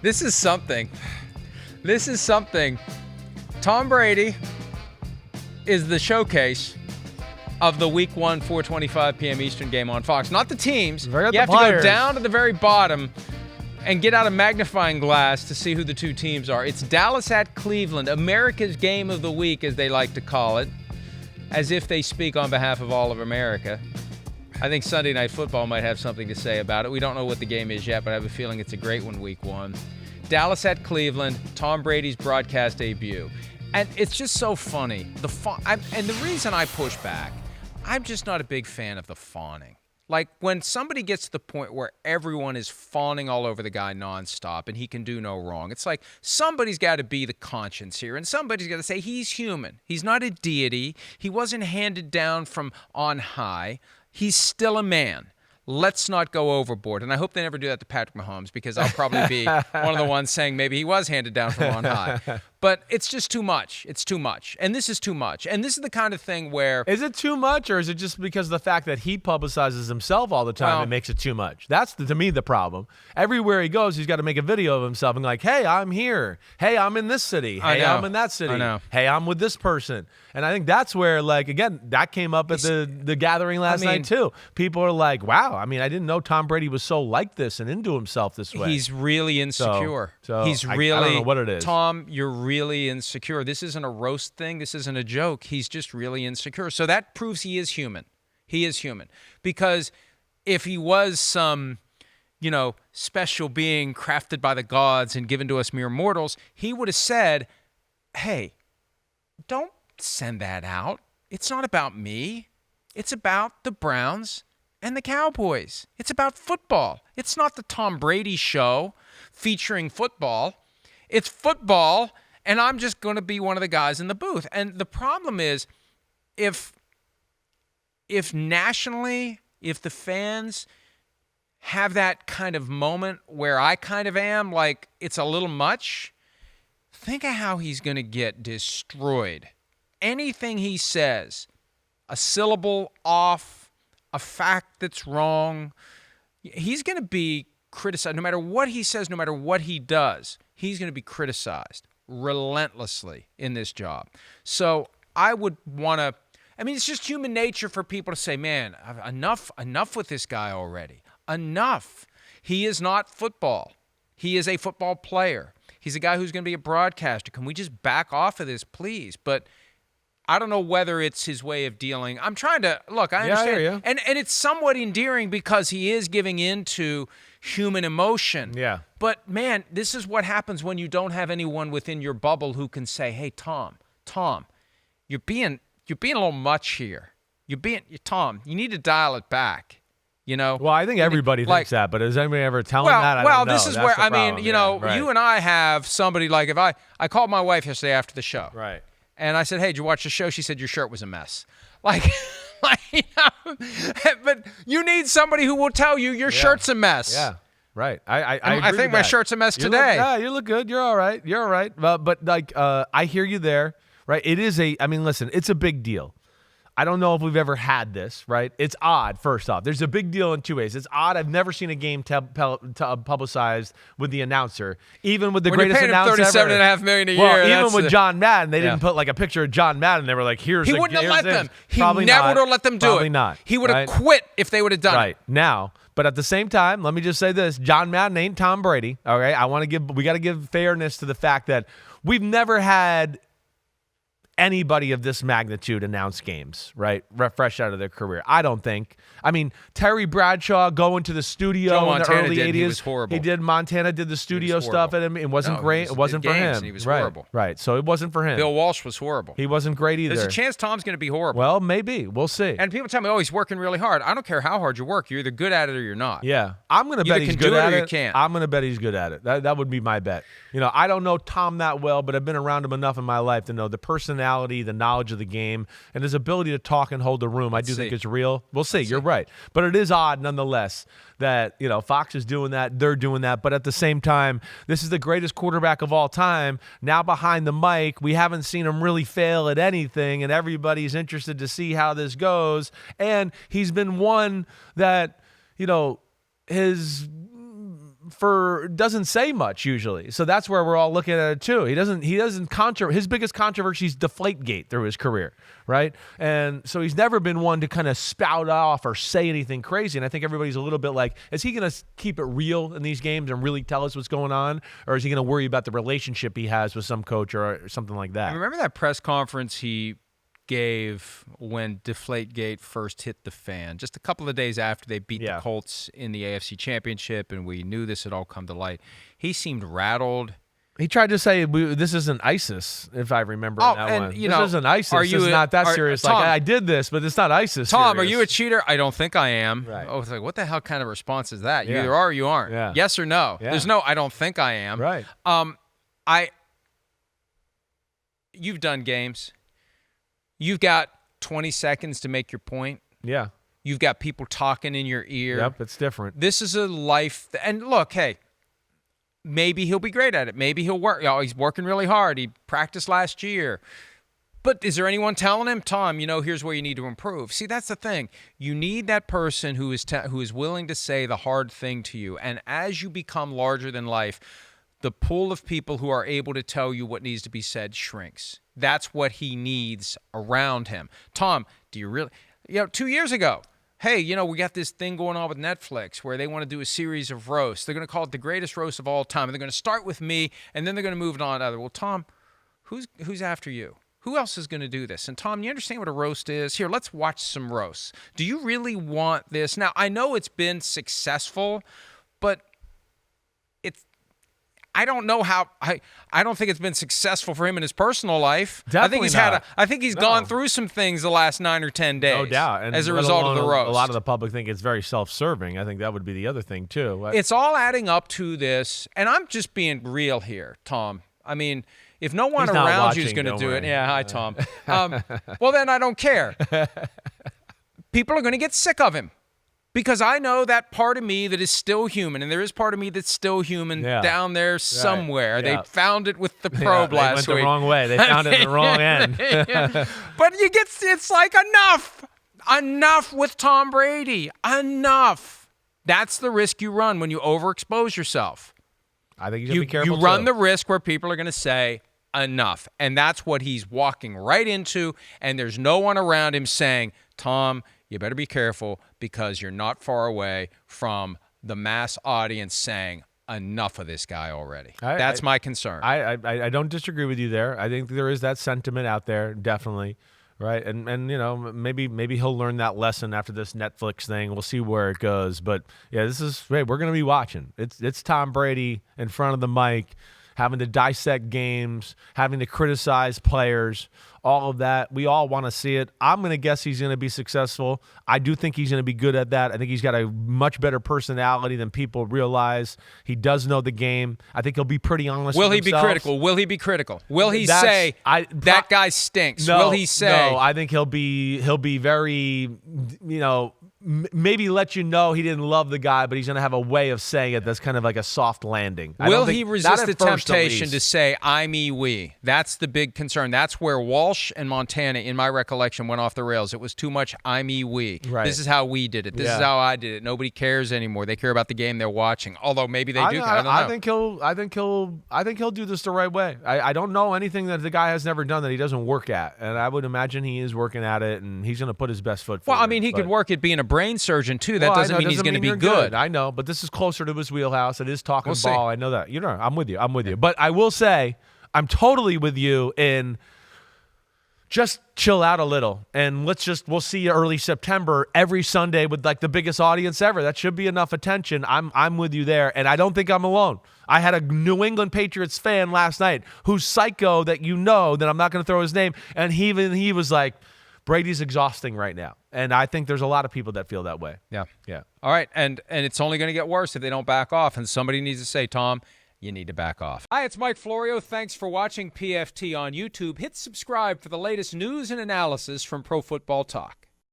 This is something. This is something. Tom Brady is the showcase of the Week 1, 4:25 p.m. Eastern game on Fox. Not the teams. You have to go down to the very bottom and get out a magnifying glass to see who the two teams are. It's Dallas at Cleveland, America's game of the week, as they like to call it, as if they speak on behalf of all of America. I think Sunday Night Football might have something to say about it. We don't know what the game is yet, but I have a feeling it's a great one, Week 1. Dallas at Cleveland, Tom Brady's broadcast debut. And it's just so funny. And the reason I push back, I'm just not a big fan of the fawning. Like, when somebody gets to the point where everyone is fawning all over the guy nonstop and he can do no wrong, it's like somebody's got to be the conscience here, and somebody's got to say he's human. He's not a deity. He wasn't handed down from on high. He's still a man. Let's not go overboard. And I hope they never do that to Patrick Mahomes, because I'll probably be one of the ones saying maybe he was handed down from on high. But it's just too much. It's too much. And this is too much. And this is the kind of thing where... Is it too much, or is it just because of the fact that he publicizes himself all the time and makes it too much? That's, to me, the problem. Everywhere he goes, he's got to make a video of himself and like, hey, I'm here. Hey, I'm in this city. Hey, I'm in that city. Hey, I'm with this person. And I think that's where, like, again, that came up at the gathering last night, too. People are like, wow, I mean, I didn't know Tom Brady was so like this and into himself this way. He's really insecure. So he's really... I don't know what it is. Tom, you're really insecure. This isn't a roast thing. This isn't a joke. He's just really insecure. So that proves he is human. He is human. Because if he was some, special being crafted by the gods and given to us mere mortals, he would have said, hey, don't send that out. It's not about me. It's about the Browns and the Cowboys. It's about football. It's not the Tom Brady show featuring football. It's football, and I'm just going to be one of the guys in the booth. And the problem is, if nationally, if the fans have that kind of moment where I kind of am, like it's a little much, think of how he's going to get destroyed. Anything he says, a syllable off, a fact that's wrong, he's going to be criticized. No matter what he says, no matter what he does, he's going to be criticized relentlessly in this job. So I would want to, it's just human nature for people to say, man, enough with this guy already. Enough. He is not football. He is a football player. He's a guy who's going to be a broadcaster. Can we just back off of this, please? But I don't know whether it's his way of dealing. I'm trying to, look, I understand. Yeah. And it's somewhat endearing because he is giving into human emotion. Yeah. But, man, this is what happens when you don't have anyone within your bubble who can say, hey, Tom, you're being a little much here. Tom, you need to dial it back. Well, I think everybody thinks that, but does anybody ever tell him that? I don't know. This is That's where, the problem. Right. You and I have somebody like, if I called my wife yesterday after the show. Right. And I said, hey, did you watch the show? She said, your shirt was a mess. But you need somebody who will tell you your shirt's a mess. Yeah, right. I think my shirt's a mess today. You look good. You're all right. But I hear you there, right? It is listen, it's a big deal. I don't know if we've ever had this, right? It's odd, first off. There's a big deal in two ways. It's odd. I've never seen a game publicized with the announcer, even with the greatest announcer ever. $37.5 million a year. Well, even with John Madden, they didn't put like a picture of John Madden. They were like, he wouldn't have let them. He never would have let them do it. Probably not. He would have quit if they would have done it. Right. Now, but at the same time, let me just say this. John Madden ain't Tom Brady. Okay. We got to give fairness to the fact that we've never had anybody of this magnitude announce games, right? Fresh out of their career. I don't think. Terry Bradshaw going to the studio in the early 80s. He was horrible. He did. Montana did the studio stuff at him. It wasn't great. It wasn't for him. He was horrible. Right. So it wasn't for him. Bill Walsh was horrible. He wasn't great either. There's a chance Tom's going to be horrible. Well, maybe. We'll see. And people tell me, he's working really hard. I don't care how hard you work. You're either good at it or you're not. Yeah. I'm going to bet he's good at it. You can't. I'm going to bet he's good at it. That would be my bet. I don't know Tom that well, but I've been around him enough in my life to know the personality, the knowledge of the game, and his ability to talk and hold the room. I do think it's real. We'll see. You're right. But it is odd nonetheless that, Fox is doing that, they're doing that, but at the same time, this is the greatest quarterback of all time. Now behind the mic, we haven't seen him really fail at anything, and everybody's interested to see how this goes. And he's been one that, his doesn't say much usually. So that's where we're all looking at it too. His biggest controversy is Deflategate through his career, right? And so he's never been one to kind of spout off or say anything crazy. And I think everybody's a little bit like, is he going to keep it real in these games and really tell us what's going on? Or is he going to worry about the relationship he has with some coach or something like that? Remember that press conference he gave when Deflategate first hit the fan, just a couple of days after they beat the Colts in the AFC Championship, and we knew this had all come to light. He seemed rattled. He tried to say, this isn't ISIS, if I remember that one. This isn't ISIS. It's not that serious. Tom, I did this, but it's not ISIS. Tom, serious. Are you a cheater? I don't think I am. Right. Oh, it's like, what the hell kind of response is that? You either are or you aren't. Yeah. Yes or no. Yeah. There's no, I don't think I am. Right. You've done games. You've got 20 seconds to make your point. Yeah. You've got people talking in your ear. Yep, it's different. This is a life. And look, hey, maybe he'll be great at it. Maybe he'll work. He's working really hard. He practiced last year. But is there anyone telling him, Tom, here's where you need to improve? See, that's the thing. You need that person who is willing to say the hard thing to you. And as you become larger than life, the pool of people who are able to tell you what needs to be said shrinks. That's what he needs around him. Tom, do you really, 2 years ago, hey, we got this thing going on with Netflix where they want to do a series of roasts. They're going to call it the greatest roast of all time. And they're going to start with me, and then they're going to move it on to other. Well, Tom, who's after you? Who else is going to do this? And Tom, you understand what a roast is? Here, let's watch some roasts. Do you really want this? Now, I know it's been successful, but I don't know how. I don't think it's been successful for him in his personal life. Definitely I think he's gone through some things the last 9 or 10 days. No doubt. And as a result of the roast. A lot of the public think it's very self-serving. I think that would be the other thing too. It's all adding up to this, and I'm just being real here, Tom. I mean, if no one around you is going to do it, hi, Tom. Well, then I don't care. People are going to get sick of him. Because I know that part of me that is still human, and there is part of me that's still human down there somewhere. Right. They found it with the probe last week. They went the wrong way. They found it in the wrong end. But it's like enough with Tom Brady. Enough. That's the risk you run when you overexpose yourself. I think you should be careful. You run the risk where people are going to say enough, and that's what he's walking right into. And there's no one around him saying, Tom, you better be careful because you're not far away from the mass audience saying enough of this guy already. That's my concern. I don't disagree with you there. I think there is that sentiment out there, definitely, right? And maybe he'll learn that lesson after this Netflix thing. We'll see where it goes. But yeah, we're going to be watching. It's Tom Brady in front of the mic, having to dissect games, having to criticize players, all of that. We all want to see it. I'm going to guess he's going to be successful. I do think he's going to be good at that. I think he's got a much better personality than people realize. He does know the game. I think he'll be pretty honest with himself. Will he be critical? Will he be critical? Will he say, that guy stinks? No, will he say? No, I think he'll be very, maybe let you know he didn't love the guy, but he's going to have a way of saying it that's kind of like a soft landing. Will he resist the temptation to say, I, me, we? That's the big concern. That's where Walsh and Montana, in my recollection, went off the rails. It was too much I, me, we. Right. This is how we did it. This is how I did it. Nobody cares anymore. They care about the game they're watching. Although maybe they do. I don't know. I think he'll do this the right way. I don't know anything that the guy has never done that he doesn't work at, and I would imagine he is working at it, and he's going to put his best foot forward. Well, I mean, he could work at being a brain surgeon too. That doesn't mean he's going to be good. I know, but this is closer to his wheelhouse. It is talking ball. I know that. I'm with you. But I will say, I'm totally with you in just chill out a little, and we'll see you early September every Sunday with like the biggest audience ever. That should be enough attention. I'm with you there, and I don't think I'm alone. I had a New England Patriots fan last night who's psycho that that I'm not going to throw his name, and he was like, Brady's exhausting right now. And I think there's a lot of people that feel that way. Yeah. All right, and it's only going to get worse if they don't back off, and somebody needs to say, Tom, you need to back off. Hi, it's Mike Florio. Thanks for watching PFT on YouTube. Hit subscribe for the latest news and analysis from Pro Football Talk.